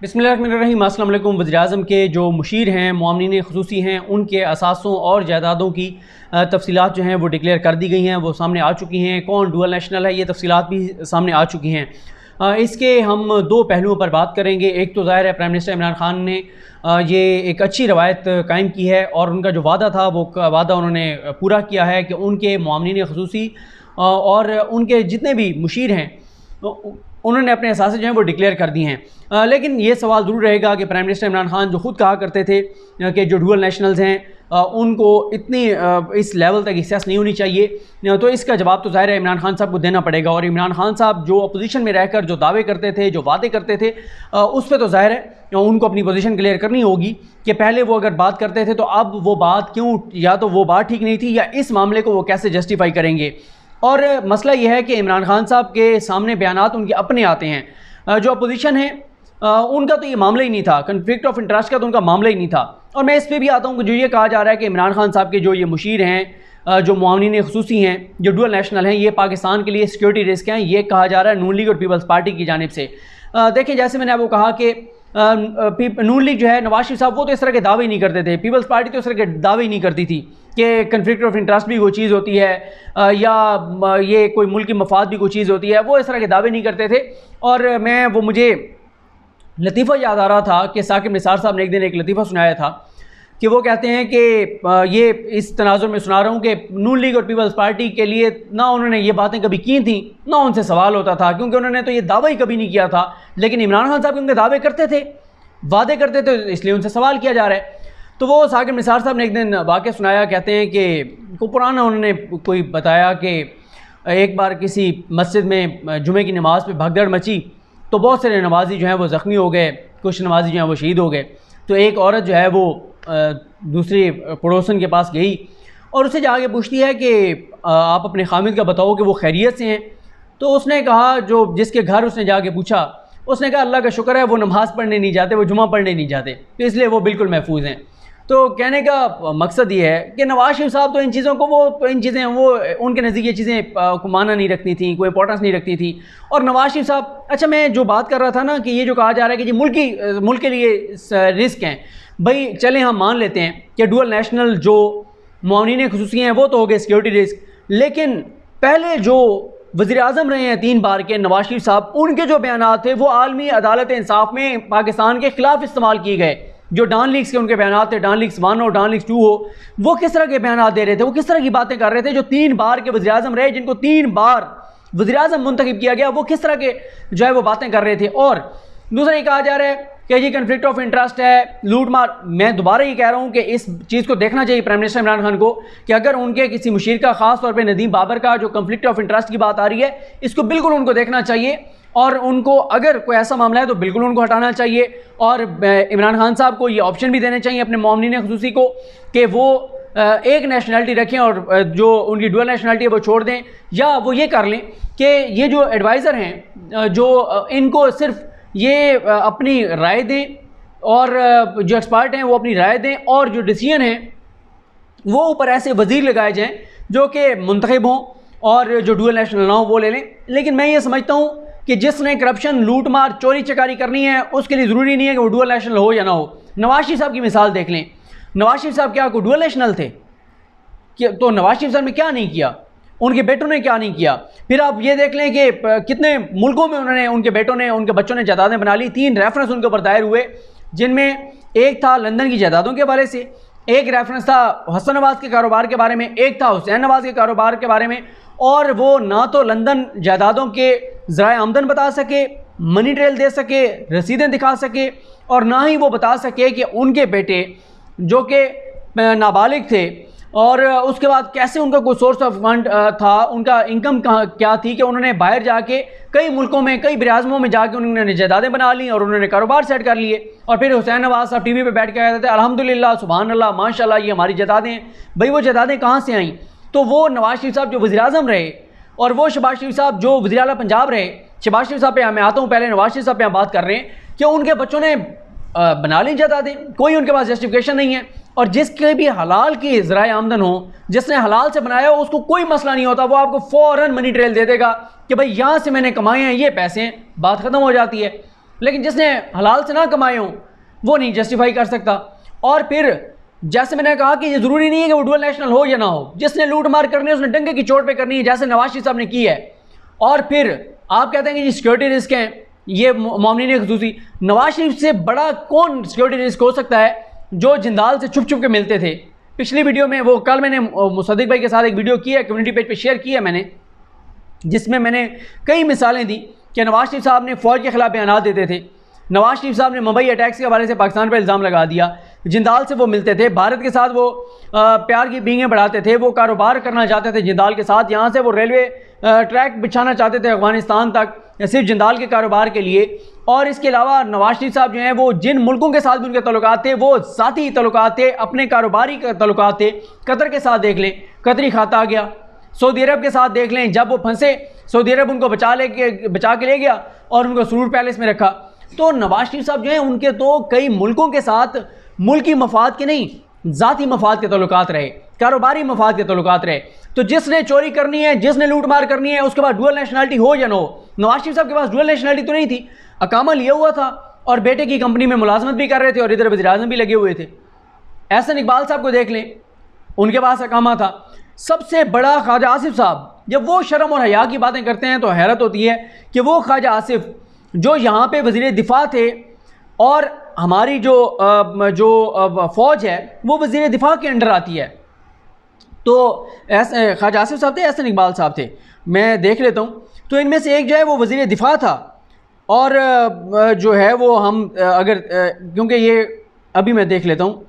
बिस्मिल्लाहिर्रहमानिर्रहीम। अस्सलाम वालेकुम। वज़ीर-ए-आज़म के जो मुशीर हैं, मुआमिनीन ख़ुसूसी हैं, उनके असासों और जायदादों की तफ़सीलात जो हैं वो डिक्लेयर कर दी गई हैं, वो सामने आ चुकी हैं। कौन डुअल नेशनल है, ये तफ़सीलात भी सामने आ चुकी हैं। इसके हम दो पहलुओं पर बात करेंगे। एक तो ज़ाहिर है प्राइम मिनिस्टर इमरान ख़ान ने ये एक अच्छी रवायत कायम की है और उनका जो वादा था वो वादा उन्होंने पूरा किया है कि उनके मुआमिनीन ख़ुसूसी और उनके जितने भी मुशीर हैं उन्होंने अपने असासे जो हैं वो डिक्लेयर कर दिए हैं। लेकिन ये सवाल ज़रूर रहेगा कि प्राइम मिनिस्टर इमरान ख़ान जो ख़ुद कहा करते थे कि जो डुअल नेशनल्स हैं उनको इतनी इस लेवल तक एक्सेस नहीं होनी चाहिए, तो इसका जवाब तो ज़ाहिर है इमरान ख़ान साहब को देना पड़ेगा। और इमरान ख़ान साहब जो अपोजिशन में रहकर जो दावे करते थे, जो वादे करते थे, उस पर तो ज़ाहिर है उनको अपनी पोजीशन क्लियर करनी होगी कि पहले वो अगर बात करते थे तो अब वो बात क्यों, या तो वो बात ठीक नहीं थी या इस मामले को वो कैसे जस्टिफाई करेंगे। और मसला यह है कि इमरान ख़ान साहब के सामने बयानात उनके अपने आते हैं। जो अपोजिशन है उनका तो ये मामला ही नहीं था, कन्फ्लिक्ट ऑफ इंटरेस्ट का तो उनका मामला ही नहीं था। और मैं इस पर भी आता हूँ कि जो ये कहा जा रहा है कि इमरान ख़ान साहब के जो ये मुशीर हैं, जो मुआविनीन ख़ुसूसी हैं, जो डुअल नेशनल हैं, ये पाकिस्तान के लिए सिक्योरिटी रिस्क हैं, ये कहा जा रहा है नून लीग और पीपल्स पार्टी की जानिब से। देखिए, जैसे मैंने आपको कहा कि नून लीग जो है, नवाज शरीफ साहब, वो तो इस तरह के दावे नहीं करते थे। पीपल्स पार्टी तो इस तरह के दावे ही नहीं करती थी कि कन्फ्लिक्ट ऑफ इंटरेस्ट भी कोई चीज़ होती है या ये कोई मुल्क की मफाद भी कोई चीज़ होती है, वो इस तरह के दावे नहीं करते थे। और मुझे लतीफ़ा याद आ रहा था कि साकिब निसार साहब ने एक दिन एक लतीफ़ा सुनाया था कि वो कहते हैं कि ये इस तनाज़ुर में सुना रहा हूँ कि नून लीग और पीपल्स पार्टी के लिए ना उन्होंने ये बातें कभी की थी, ना उनसे सवाल होता था, क्योंकि उन्होंने तो ये दावा ही कभी नहीं किया था। लेकिन इमरान खान साहब उनके दावे करते थे, वादे करते थे, इसलिए उनसे सवाल किया जा रहा है। तो वो साकिब निसार साहब ने एक दिन वाक़या सुनाया, कहते हैं कि को पुराना उन्होंने कोई बताया कि एक बार किसी मस्जिद में जुमे की नमाज़ पे भगदड़ मची तो बहुत सारे नमाजी जो हैं वो ज़ख्मी हो गए, कुछ नमाजी जो हैं वो शहीद हो गए। तो एक औरत जो है वो दूसरी पड़ोसन के पास गई और उससे जाके पूछती है कि आप अपने खामिद का बताओ कि वो खैरियत से हैं। तो उसने कहा, जो जिसके घर उसने जाके पूछा, उसने कहा अल्लाह का शुक्र है वो नमाज़ पढ़ने नहीं जाते, वो जुमा पढ़ने नहीं जाते, तो इसलिए वो बिल्कुल महफूज हैं। तो कहने का मकसद ये है कि नवाज शरीफ साहब तो इन चीज़ों को वो उनके नज़दीक ये चीज़ें को माना नहीं रखती थी, कोई इंपॉर्टेंस नहीं रखती थी। और नवाज शरीफ साहब, अच्छा मैं जो बात कर रहा था ना कि ये जो कहा जा रहा है कि जी मुल्क के लिए रिस्क हैं, भाई चलें हम मान लेते हैं कि डुअल नेशनल जो मुआविनीन ख़ुसूसी हैं वो तो हो गए सिक्योरिटी रिस्क, लेकिन पहले जो वज़ीर-ए-आज़म रहे हैं 3 बार के नवाज शरीफ साहब, उनके जो बयानात थे वो आलमी अदालत इंसाफ में पाकिस्तान के ख़िलाफ़ इस्तेमाल किए गए। जो डॉन लीग्स के उनके बयानात थे, डॉन लीग्स 1 हो, डॉन लीग्स 2 हो, वो किस तरह के बयानात दे रहे थे, वो किस तरह की बातें कर रहे थे। जो 3 बार के वज़ीर-ए-आज़म रहे, जिनको 3 बार वज़ीर-ए-आज़म मुंतखब किया गया, वो किस तरह के जो है वो बातें कर रहे थे। और दूसरा ये कहा जा रहा है कि जी कन्फ्लिक्ट ऑफ इंटरेस्ट है, लूट मार। मैं दोबारा ये कह रहा हूँ कि इस चीज़ को देखना चाहिए प्राइम मिनिस्टर इमरान खान को कि अगर उनके किसी मुशीर का, ख़ास तौर पे नदीम बाबर का जो कन्फ्लिक्ट ऑफ इंटरेस्ट की बात आ रही है, इसको बिल्कुल उनको देखना चाहिए और उनको अगर कोई ऐसा मामला है तो बिल्कुल उनको हटाना चाहिए। और इमरान खान साहब को ये ऑप्शन भी देने चाहिए अपने मुआविनीन ख़ुसूसी को कि वो एक नेशनलिटी रखें और जो उनकी डुअल नेशनलिटी है वो छोड़ दें, या वो ये कर लें कि ये जो एडवाइज़र हैं जो इनको सिर्फ ये अपनी राय दें और जो एक्सपर्ट हैं वो अपनी राय दें, और जो डिसीजन हैं वो ऊपर ऐसे वज़ीर लगाए जाएँ जो कि मुंतखब हों और जो डुअल नेशनल ना हो वो ले लें। लेकिन मैं ये समझता हूँ कि जिसने करप्शन, लूट मार, चोरी चकारी करनी है उसके लिए ज़रूरी नहीं है कि वो डुअल नेशनल हो या ना हो। नवाज शरीफ साहब की मिसाल देख लें, नवाज शरीफ साहब क्या कोई डुअल नेशनल थे? तो नवाज शरीफ साहब ने क्या नहीं किया, उनके बेटों ने क्या नहीं किया। फिर आप ये देख लें कि कितने मुल्कों में उनके बेटों ने, उनके बच्चों ने जायदादें बना ली। 3 रेफरेंस उनके ऊपर दायर हुए, जिनमें एक था लंदन की जायदादों के हवाले से, एक रेफरेंस था हसन नवाज के कारोबार के बारे में, एक था हुसैन नवाज के कारोबार के बारे में। और वो ना तो लंदन जायदादों के ज़राए आमदन बता सके, मनी ट्रेल दे सके, रसीदें दिखा सके, और ना ही वो बता सके कि उनके बेटे जो कि नाबालिग थे और उसके बाद कैसे उनका कोई सोर्स ऑफ फंड था, उनका इनकम क्या थी कि उन्होंने बाहर जाके कई मुल्कों में, कई बिराज़मों में जाके उन्होंने जायदादें बना ली और उन्होंने कारोबार सेट कर लिए। और फिर हुसैन नवाज साहब टीवी पे बैठ के कहते थे अल्हम्दुलिल्लाह, सुभान अल्लाह, माशाल्लाह, ये हमारी जायदादें हैं। भाई वो जायदादें कहाँ से आईं? तो वो नवाज शरीफ साहब जो वज़ीर-ए-आज़म रहे और वो शहबाज शरीफ साहब जो वज़ीर आला पंजाब रहे, शहबाज शरीफ साहब पे मैं आता हूँ, पहले नवाज शरीफ साहब पे हम बात कर रहे हैं कि उनके बच्चों ने बना ली जायदादें, कोई उनके पास जस्टिफिकेशन नहीं है। और जिसके भी हलाल की ज़राए आमदन हो, जिसने हलाल से बनाया हो, उसको कोई मसला नहीं होता, वो आपको फ़ौरन मनी ट्रेल दे देगा कि भाई यहाँ से मैंने कमाए हैं, ये पैसे हैं, बात ख़त्म हो जाती है। लेकिन जिसने हलाल से ना कमाए हों वो नहीं जस्टिफाई कर सकता। और फिर जैसे मैंने कहा कि ये ज़रूरी नहीं है कि वो डुअल नेशनल हो या ना हो, जिसने लूट मार करनी है उसने डंके की चोट पे करनी है, जैसे नवाज शरीफ साहब ने की है। और फिर आप कहते हैं कि ये सिक्योरिटी रिस्क हैं, ये मोमिनीन ख़ुसूसी। नवाज शरीफ से बड़ा कौन सिक्योरिटी रिस्क हो सकता है जो जिंदाल से छुप छुप के मिलते थे। पिछली वीडियो में वो कल मैंने मुसद्दिक भाई के साथ एक वीडियो की है, कम्युनिटी पेज पे शेयर की है मैंने, जिसमें मैंने कई मिसालें दी कि नवाज शरीफ साहब ने फ़ौज के खिलाफ बयान देते थे, नवाज शरीफ साहब ने मुंबई अटैक्स के हवाले से पाकिस्तान पर इल्ज़ाम लगा दिया, जिंदाल से वो मिलते थे, भारत के साथ वो प्यार की बींगें बढ़ाते थे, वो कारोबार करना चाहते थे जिंदाल के साथ, यहाँ से वो रेलवे ट्रैक बिछाना चाहते थे अफगानिस्तान तक सिर्फ जिंदाल के कारोबार के लिए। और इसके अलावा नवाज शरीफ साहब जो हैं वो जिन मुल्कों के साथ भी उनके तल्लुकात थे वो ज़ाती तल्लुकात थे, अपने कारोबारी तल्लुकात थे। कतर के साथ देख लें, कतरी खाता आ गया, सऊदी अरब के साथ देख लें, जब वो फंसे सऊदी अरब उनको बचा के ले गया और उनको सुरूर पैलेस में रखा। तो नवाज शरीफ साहब जो हैं उनके तो कई मुल्कों के साथ मुल्की मफाद के नहीं ज़ाती मफाद के तल्लुकात रहे, कारोबारी मफाद के तल्लुकात रहे। तो जिसने चोरी करनी है, जिसने लूट मार करनी है, उसके बाद डुअल नेशनलिटी हो या ना हो, नवाज शरीफ साहब के पास डुअल नेशनलिटी तो नहीं थी, अकामा लिया हुआ था और बेटे की कंपनी में मुलाजमत भी कर रहे थे और इधर वज़ीर आज़म भी लगे हुए थे। एहसन इकबाल साहब को देख लें, उनके पास अकामा था। सबसे बड़ा ख्वाजा आसिफ साहब, जब वो शर्म और हया की बातें करते हैं तो हैरत होती है कि वो ख्वाजा आसिफ जो यहाँ पे वज़ीर दिफा थे और हमारी जो फ़ौज है वो वज़ीर दिफा के अंडर आती है। तो ख्वाजा आसिफ साहब थे, एहसन इकबाल साहब थे, मैं देख लेता हूँ। तो इनमें से एक जो है वो वज़ीर दिफा था और जो है वो हम अगर क्योंकि ये अभी मैं देख लेता हूँ,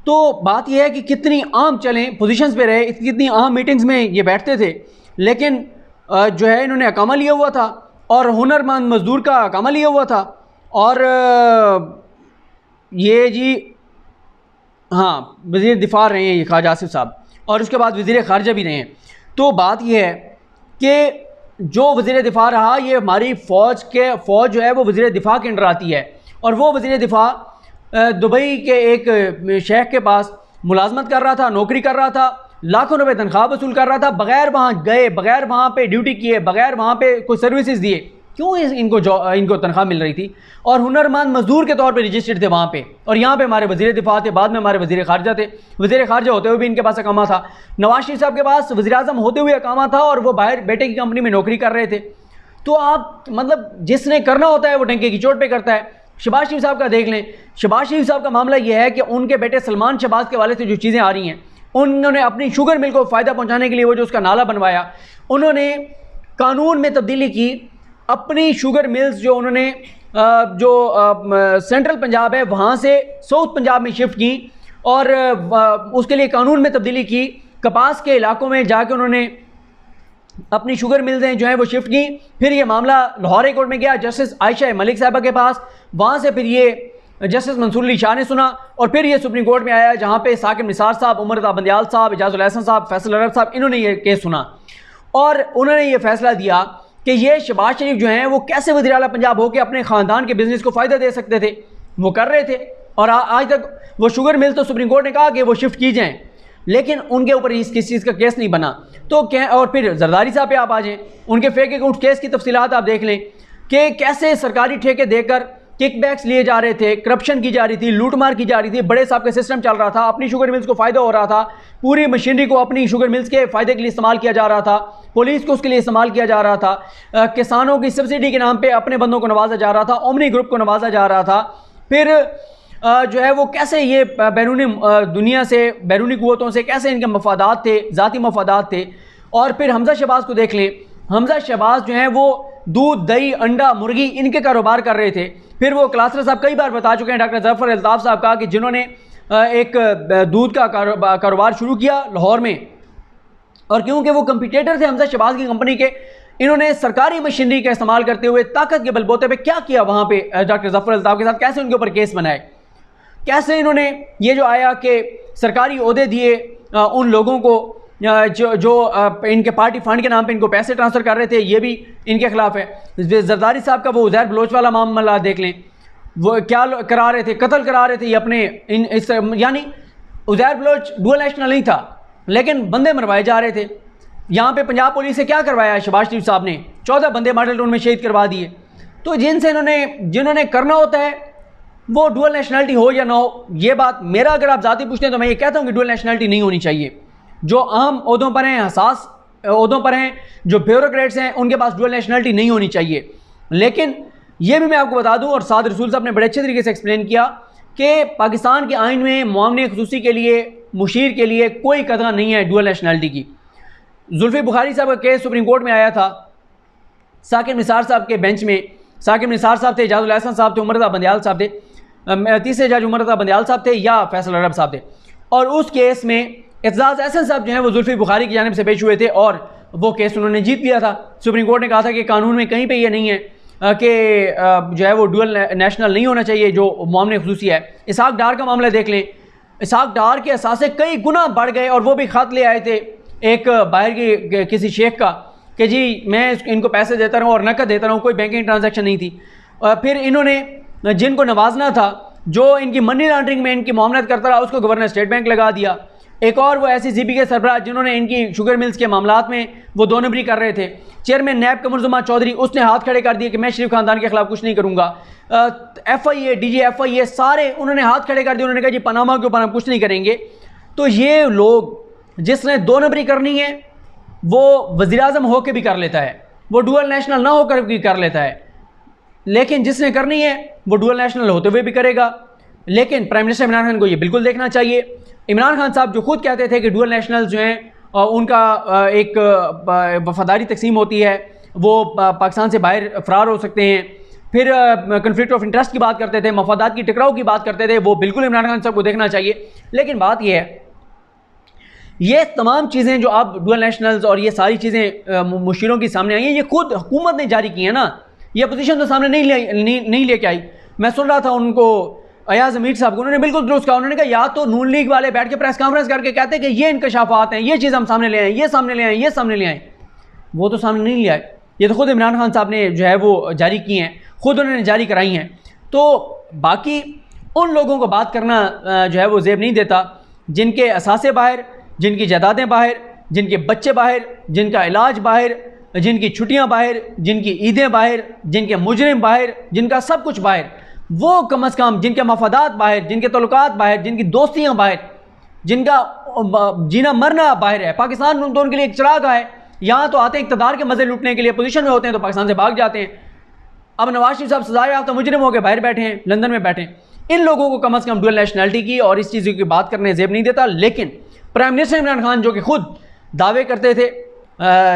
तो बात यह है कि कितनी आम चलें पोजीशंस पे रहे, कितनी आम मीटिंग्स में ये बैठते थे, लेकिन जो है इन्होंने अकामा लिया हुआ था और हुनरमंद मज़दूर का अकामा लिया हुआ था। और ये जी हाँ वज़ीर दिफा रहे हैं ये ख्वाजा आसिफ साहब, और उसके बाद वज़ीर ख़ारजा भी रहे हैं। तो बात यह है कि जो वज़ीर दिफा रहा, ये हमारी फ़ौज जो है वो वज़ीर दिफा के अंडर आती है और वो वज़ीर दिफा दुबई के एक शेख के पास मुलाजमत कर रहा था, नौकरी कर रहा था, लाखों रुपए तनख्वाह वसूल कर रहा था, बगैर वहाँ गए, बगैर वहाँ पे ड्यूटी किए, बगैर वहाँ पे कोई सर्विसेज दिए। क्यों इनको तनख्वाह मिल रही थी और हुनरमंद मजदूर के तौर पे रजिस्टर्ड थे वहाँ पे। और यहाँ पे हमारे वज़ीर दिफा थे, बाद में हमारे वज़ीर ख़ारजा थे। वज़ीर ख़ारजा होते हुए भी इनके पास अकामा था, नवाज शरीफ साहब के पास वज़ीर आज़म होते हुए अकामा था और वो बाहर बेटे की कंपनी में नौकरी कर रहे थे। तो आप मतलब जिसने करना होता है वो डंके की चोट पर करता है। शहबाज शरीफ साहब का देख लें, शहबाज शरीफ साहब का मामला यह है कि उनके बेटे सलमान शहबाज के वाले से जो चीज़ें आ रही हैं, उन्होंने अपनी शुगर मिल को फ़ायदा पहुँचाने के लिए वो जो उसका नाला बनवाया, उन्होंने कानून में तब्दीली की, अपनी शुगर मिल्स जो उन्होंने सेंट्रल पंजाब है वहाँ से साउथ पंजाब में शिफ्ट की और उसके लिए कानून में तब्दीली की। कपास के इलाकों में जाके उन्होंने अपनी शुगर मिल्स जो हैं वो शिफ्ट की। फिर ये मामला लाहौर हाई कोर्ट में गया जस्टिस आयशा मलिक साहबा के पास, वहाँ से फिर ये जस्टिस मंसूर अली शाह ने सुना और फिर ये सुप्रीम कोर्ट में आया जहाँ पे साकिब निसार साहब, उमर अता बंदियाल साहब, इजाज़ुल एहसन साहब, फैसल अरब साहब, इन्होंने ये केस सुना और उन्होंने ये फैसला दिया कि ये शहबाज शरीफ जो हैं वो कैसे वज़ीर आला पंजाब होकर अपने ख़ानदान के बिज़नेस को फ़ायदा दे सकते थे। वो कर रहे थे और आज तक वो शुगर मिल तो सुप्रीम कोर्ट ने कहा कि वो शिफ्ट की जाएँ, लेकिन उनके ऊपर किस चीज़ का केस नहीं बना। तो क्या, और फिर जरदारी साहब पे आप आ जाएँ, उनके फेक अकाउंट केस की तफसीलात आप देख लें कि कैसे सरकारी ठेके देकर किकबैक्स लिए जा रहे थे, करप्शन की जा रही थी, लूटमार की जा रही थी, बड़े साहब का सिस्टम चल रहा था, अपनी शुगर मिल्स को फ़ायदा हो रहा था, पूरी मशीनरी को अपनी शुगर मिल्स के फ़ायदे के लिए इस्तेमाल किया जा रहा था, पुलिस को उसके लिए इस्तेमाल किया जा रहा था, किसानों की सब्सिडी के नाम पे अपने बंदों को नवाजा जा रहा था, ओमनी ग्रुप को नवाजा जा रहा था। फिर जो है वो कैसे ये बैरूनी दुनिया से, बैरूनी कुव्वतों से कैसे इनके मफादात थे, ज़ाती मफादात थे। और फिर हमजा शहबाज को देख लें, हमजा शहबाज जो हैं वो दूध, दही, अंडा, मुर्गी इनके कारोबार कर रहे थे। फिर वो क्लासर साहब कई बार बता चुके हैं, डॉक्टर जफर अल्ताफ़ साहब का, कि जिन्होंने एक दूध का कारोबार शुरू किया लाहौर में, और क्योंकि वो कंपटीटर थे हमजा शहबाज की कंपनी के, इन्होंने सरकारी मशीनरी का इस्तेमाल करते हुए ताकत के बलबूते पे क्या किया वहाँ पे डॉक्टर जफर अल्ताफ़ के साथ, कैसे उनके ऊपर केस बनाए, कैसे इन्होंने ये जो आया कि सरकारी ओहदे दिए उन लोगों को जो इनके पार्टी फंड के नाम पे इनको पैसे ट्रांसफ़र कर रहे थे, ये भी इनके खिलाफ है। जरदारी साहब का वो उज़ैर बलोच वाला मामला देख लें, वो क्या करा रहे थे, कत्ल करा रहे थे ये अपने यानी उज़ैर बलोच डुअल नेशनल नहीं था लेकिन बंदे मरवाए जा रहे थे। यहाँ पे पंजाब पुलिस से क्या करवाया शहबाज शरीफ साहब ने, 14 बंदे मॉडल टाउन में शहीद करवा दिए। तो जिन्होंने करना होता है वो डुअल नेशनलिटी हो या ना हो, ये बात मेरा अगर आप ज़ाती पूछते हैं तो मैं ये कहता हूँ कि डुअल नेशनलिटी नहीं होनी चाहिए। जो अहम ओहदों पर हैं, हसास ओहदों पर हैं, जो ब्यूरोक्रेट्स हैं, उनके पास डुअल नेशनलिटी नहीं होनी चाहिए। लेकिन ये भी मैं आपको बता दूँ, और साद रसूल साहब ने बड़े अच्छे तरीके से एक्सप्लेन किया कि पाकिस्तान के आइन में मुआवने खुसूसी के लिए, मुशीर के लिए कोई कदर नहीं है डुअल नेशनलिटी की। जुल्फी बुखारी साहब का केस सुप्रीम कोर्ट में आया था, साकिब निसार साहब के बेंच में साकिब निसार साहब थे, एजाजुल एहसान साहब थे, उमर रज़ा बंदियाल साहब थे, तीसरे जज उमर रज़ा बंदियाल साहब थे या फैसल अरब साहब थे। और उस केस में एतजाज़ एहसन साहब जो हैं वो जुल्फी बुखारी की जानिब से पेश हुए थे और वो केस उन्होंने जीत लिया था। सुप्रीम कोर्ट ने कहा था कि कानून में कहीं पे ये नहीं है कि जो है वो डुअल नेशनल नहीं होना चाहिए जो मुआमले खुसूसी है। इसहाक डार का मामला देख लें, इसहाक डार के असासे कई गुना बढ़ गए और वो भी ख़त ले आए थे एक बाहर की किसी शेख का कि जी मैं इनको पैसे देता रहूँ और नकद देता रहूँ, कोई बैंकिंग ट्रांजैक्शन नहीं थी। फिर इन्होंने जिनको नवाजना था, जो इनकी मनी लॉन्ड्रिंग में इनकी मामलत करता रहा, उसको गवर्नर स्टेट बैंक लगा दिया। एक और वो ऐसी CP के सरबराह जिन्होंने इनकी शुगर मिल्स के मामलात में वो दो नंबरी कर रहे थे। चेयरमैन नैब कमरुज़्ज़मान चौधरी, उसने हाथ खड़े कर दिए कि मैं शरीफ खानदान के खिलाफ कुछ नहीं करूँगा। FIA DG FIA सारे उन्होंने हाथ खड़े कर दिए, उन्होंने कहा जी पनामा के ऊपर हम कुछ नहीं करेंगे। तो ये लोग जिसने दो नंबरी करनी है वो वज़ीर आज़म होकर भी कर लेता है, वो डुअल नेशनल ना होकर भी कर लेता है, लेकिन जिसने करनी है वो डुअल नेशनल होते हुए भी करेगा। लेकिन प्राइम मिनिस्टर इमरान खान को ये बिल्कुल देखना चाहिए। इमरान खान साहब जो खुद कहते थे कि डुअल नेशनल जो हैं उनका एक वफादारी तकसीम होती है, वो पाकिस्तान से बाहर फरार हो सकते हैं। फिर कन्फ्लिक्ट ऑफ इंटरेस्ट की बात करते थे, मफादात की टकराव की बात करते थे, वो बिल्कुल इमरान खान साहब को देखना चाहिए। लेकिन बात यह है, ये तमाम चीज़ें जो अब डुअल नेशनल्स और ये सारी चीज़ें मुशीरों के सामने आई हैं, ये खुद हुकूमत ने जारी की है ना, ये अपोजिशन तो सामने नहीं लेके आई। मैं सुन रहा था उनको, अयाज अमीर साहब को, उन्होंने बिल्कुल दुरुस्त कहा। उन्होंने कहा या तो नून लीग वाले बैठ के प्रेस कॉन्फ्रेंस करके कहते हैं कि ये इंकशाफात हैं, ये चीज़ हम सामने ले आए, ये सामने ले आए, ये सामने ले आए, वो तो सामने नहीं ले आए। ये तो खुद इमरान खान साहब ने जो है वो जारी की हैं, खुद उन्होंने जारी कराई हैं। तो बाकी उन लोगों को बात करना जो है वो जेब नहीं देता जिनके असासे बाहर, जिनकी जायदादें बाहर, जिनके बच्चे बाहर, जिनका इलाज बाहर, जिनकी छुट्टियां बाहर, जिनकी ईदें बाहर, जिनके मुजरिम बाहर, जिनका सब कुछ बाहर, वो कम अज़ कम जिनके मफादात बाहर, जिनके तल्लुकात बाहर, जिनकी दोस्तियां बाहर, जिनका जीना मरना बाहर है। पाकिस्तान तो उनके लिए एक चिराग है। यहाँ तो आते हैं इक़्तिदार के मज़े लूटने के लिए, पोजीशन में होते हैं तो पाकिस्तान से भाग जाते हैं। अब नवाज शरीफ साहब सजा याफ्ता मुजरिम होकर बाहर बैठे हैं, लंदन में बैठे हैं। इन लोगों को कम अज़ कम डुअल नेशनलिटी की और इस चीज़ की बात करने जेब नहीं देता। लेकिन प्राइम मिनिस्टर इमरान खान जो कि खुद दावे करते थे,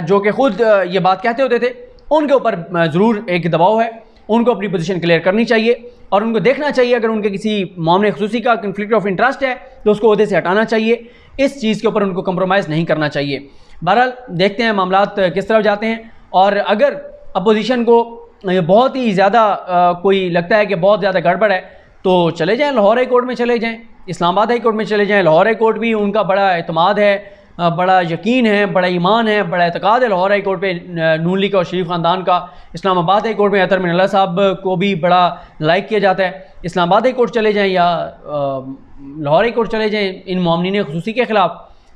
जो कि खुद ये बात कहते होते थे, उनके ऊपर ज़रूर एक दबाव है। उनको अपनी पोजीशन क्लियर करनी चाहिए और उनको देखना चाहिए अगर उनके किसी मामले खुसूसी का कन्फ्लिक्ट ऑफ इंटरेस्ट है तो उसको ओहदे से हटाना चाहिए। इस चीज़ के ऊपर उनको कंप्रोमाइज़ नहीं करना चाहिए। बहरहाल देखते हैं मामलात किस तरफ जाते हैं। और अगर अपोजिशन को बहुत ही ज़्यादा कोई लगता है कि बहुत ज़्यादा गड़बड़ है तो चले जाएँ, लाहौर हाई कोर्ट में चले जाएँ, इस्लामाबाद हाई कोर्ट में चले जाएँ। लाहौर हाई कोर्ट भी उनका बड़ा एतमाद है, बड़ा यकीन है, बड़ा ईमान है, बड़ा एतकाद है लाहौर हाई कोर्ट पे नून लीग और शरीफ ख़ानदान का। इस्लामाबाद हाई कोर्ट में अतर मिनल्ला साहब को भी बड़ा लाइक किया जाता है। इस्लामाबाद हाई कोर्ट चले जाएँ या लाहौर हाई कोर्ट चले जाएँ इन मामलीन खुसूसी के ख़िलाफ़,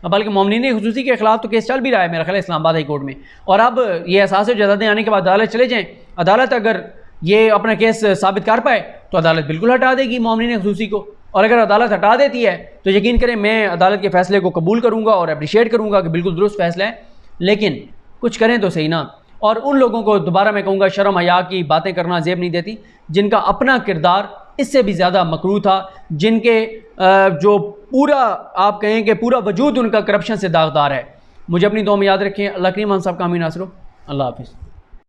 बल्कि मामलीन खुसूसी के ख़िलाफ़ तो केस चल भी रहा है मेरा ख्याल है इस्लामाबाद हाई कोर्ट में। और अब ये एहसास जायदादें आने के बाद अदालत चले जाएँ, अदालत अगर ये अपना केस साबित कर पाए तो अदालत बिल्कुल हटा देगी मामलीन खुसूसी को। और अगर अदालत हटा देती है तो यकीन करें मैं अदालत के फ़ैसले को कबूल करूँगा और अप्रिशिएट करूँगा कि बिल्कुल दुरुस्त फ़ैसला है। लेकिन कुछ करें तो सही ना। और उन लोगों को दोबारा मैं कहूँगा शर्म हया की बातें करना जेब नहीं देती, जिनका अपना किरदार इससे भी ज़्यादा मकरूह था, जिनके जो पूरा आप कहें कि पूरा वजूद उनका करप्शन से दागदार है। मुझे अपनी दुआ में याद रखें। अल्लाह करीम हम सब का आमीन आसरो। अल्लाह हाफ़िज़।